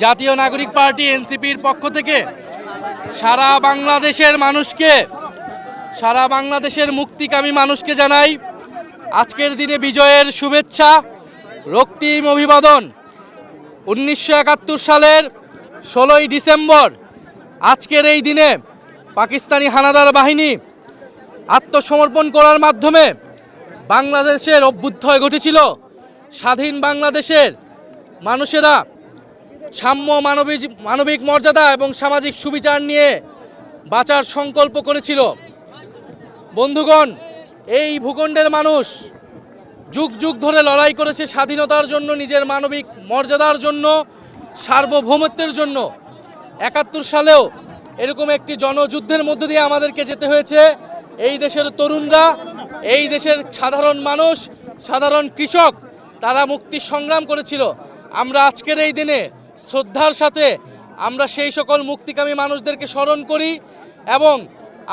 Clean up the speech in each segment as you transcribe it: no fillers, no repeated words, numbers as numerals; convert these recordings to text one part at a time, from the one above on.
জাতীয় নাগরিক পার্টি এনসিপির পক্ষ থেকে সারা বাংলাদেশের মুক্তিকামী মানুষকে জানাই আজকের দিনে বিজয়ের শুভেচ্ছা, রক্তিম অভিবাদন। 1971 সালের 16ই ডিসেম্বর আজকের এই দিনে পাকিস্তানি হানাদার বাহিনী আত্মসমর্পণ করার মাধ্যমে বাংলাদেশের অভ্যুদয় ঘটেছিল। স্বাধীন বাংলাদেশের মানুষেরা সাম্য, মানবিক মর্যাদা এবং সামাজিক সুবিচার নিয়ে বাঁচার সংকল্প করেছিল। বন্ধুগণ, এই ভূখণ্ডের মানুষ যুগ যুগ ধরে লড়াই করেছে স্বাধীনতার জন্য, নিজের মানবিক মর্যাদার জন্য, সার্বভৌমত্বের জন্য। 71 সালেও এরকম একটি জনযুদ্ধের মধ্য দিয়ে আমাদেরকে যেতে হয়েছে। এই দেশের তরুণরা, এই দেশের সাধারণ মানুষ, সাধারণ কৃষক, তারা মুক্তি সংগ্রাম করেছিল। আমরা আজকের এই দিনে শ্রদ্ধার সাথে আমরা সেই সকল মুক্তিকামী মানুষদেরকে স্মরণ করি এবং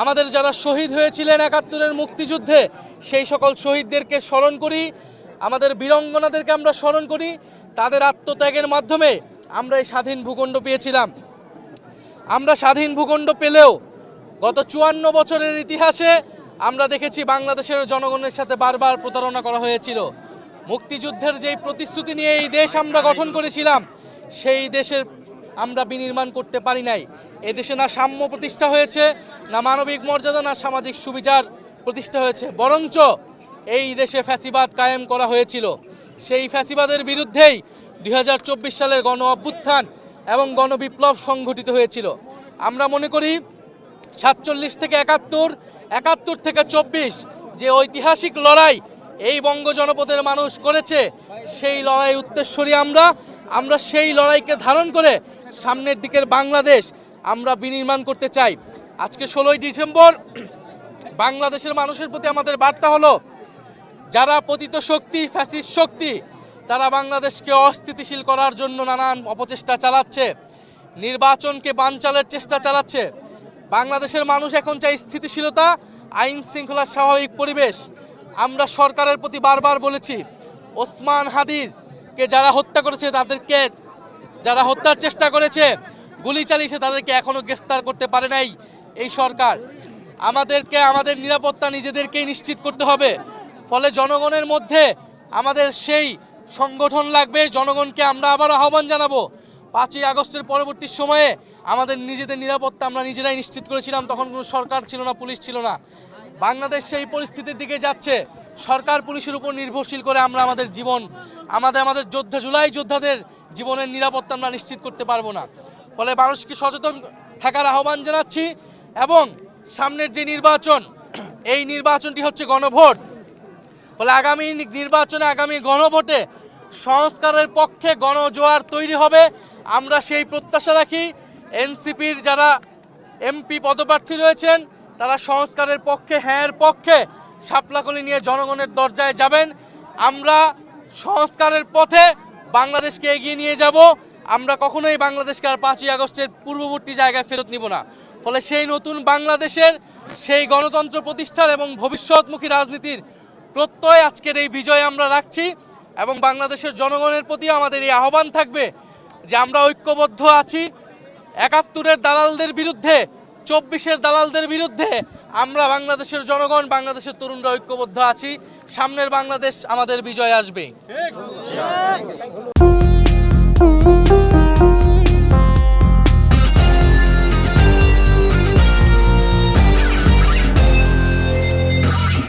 আমাদের যারা শহীদ হয়েছিলেন 71-এর মুক্তিযুদ্ধে সেই সকল শহীদদেরকে স্মরণ করি, আমাদের বীরাঙ্গনাদেরকে আমরা স্মরণ করি। তাদের আত্মত্যাগের মাধ্যমে আমরা এই স্বাধীন ভূখণ্ড পেয়েছিলাম। আমরা স্বাধীন ভূখণ্ড পেলেও গত 54 বছরের ইতিহাসে আমরা দেখেছি বাংলাদেশের জনগণের সাথে বারবার প্রতারণা করা হয়েছিল। মুক্তিযুদ্ধের যেই প্রতিশ্রুতি নিয়ে এই দেশ আমরা গঠন করেছিলাম, সেই দেশের আমরা বিনির্মাণ করতে পারি নাই। এদেশে না সাম্য প্রতিষ্ঠা হয়েছে, না মানবিক মর্যাদা, না সামাজিক সুবিচার প্রতিষ্ঠা হয়েছে, বরঞ্চ এই দেশে ফ্যাসিবাদ কায়েম করা হয়েছিল। সেই ফ্যাসিবাদের বিরুদ্ধেই 2024 সালের গণ অভ্যুত্থান এবং গণবিপ্লব সংঘটিত হয়েছিল। আমরা মনে করি 47 থেকে 71, 71 থেকে 24 যে ঐতিহাসিক লড়াই এই বঙ্গ জনপদের মানুষ করেছে, সেই লড়াই উত্তরসূরি আমরা সেই লড়াইকে ধারণ করে সামনের দিকের বাংলাদেশ আমরা বিনির্মাণ করতে চাই। আজকে 16ই ডিসেম্বর বাংলাদেশের মানুষের প্রতি আমাদের বার্তা হলো, যারা পতিত শক্তি, ফ্যাসিস্ট শক্তি, তারা বাংলাদেশকে অস্থিতিশীল করার জন্য নানান অপচেষ্টা চালাচ্ছে, নির্বাচনকে বানচালের চেষ্টা চালাচ্ছে। বাংলাদেশের মানুষ এখন চাই স্থিতিশীলতা, আইন শৃঙ্খলার স্বাভাবিক পরিবেশ। আমরা সরকারের প্রতি বারবার বলেছি, ওসমান হাদিকে যারা হত্যা করেছে, তাদেরকে যারা হত্যার চেষ্টা করেছে, গুলি চালিয়েছে, তাদেরকে এখনো গ্রেফতার করতে পারে নাই এই সরকার। আমাদেরকে আমাদের নিরাপত্তা নিজেদেরকেই নিশ্চিত করতে হবে। ফলে জনগণের মধ্যে আমাদের সেই সংগঠন লাগবে। জনগণকে আমরা আবার আহ্বান জানাবো, 5ই আগস্টের পরবর্তী সময়ে আমাদের নিজেদের নিরাপত্তা আমরা নিজেরাই নিশ্চিত করেছিলাম। তখন কোনো সরকার ছিল না, পুলিশ ছিল না। বাংলাদেশ সেই পরিস্থিতির দিকে যাচ্ছে। সরকার পুলিশের উপর নির্ভরশীল করে আমরা আমাদের জীবন, আমাদের জুলাই যোদ্ধাদের জীবনের নিরাপত্তা আমরা নিশ্চিত করতে পারবো না। ফলে মানুষকে সচেতন থাকার আহ্বান জানাচ্ছি এবং সামনের যে নির্বাচন, এই নির্বাচনটি হচ্ছে গণভোট। ফলে আগামী নির্বাচনে, আগামী গণভোটে সংস্কারের পক্ষে গণজোয়ার তৈরি হবে। আমরা সেই প্রত্যাশা রাখি। এনসিপির যারা এমপি পদপ্রার্থী রয়েছেন, তারা সংস্কারের পক্ষে, হ্যাঁর পক্ষে শাপলাকলি নিয়ে জনগণের দরজায় যাবেন। আমরা সংস্কারের পথে বাংলাদেশকে এগিয়ে নিয়ে যাব। আমরা কখনোই বাংলাদেশকে আর 5ই আগস্টের পূর্ববর্তী জায়গায় ফেরত নিব না। ফলে সেই নতুন বাংলাদেশের, সেই গণতন্ত্র প্রতিষ্ঠার এবং ভবিষ্যৎমুখী রাজনীতির প্রত্যয় আজকের এই বিজয় আমরা রাখছি। এবং বাংলাদেশের জনগণের প্রতি আমাদের এই আহ্বান থাকবে যে আমরা ঐক্যবদ্ধ আছি। 71-এর দালালদের বিরুদ্ধে, 24-এর দালালদের বিরুদ্ধে আমরা বাংলাদেশের জনগণ, বাংলাদেশের তরুণরা ঐক্যবদ্ধ আছি। সামনের বাংলাদেশ আমাদের বিজয় আসবে।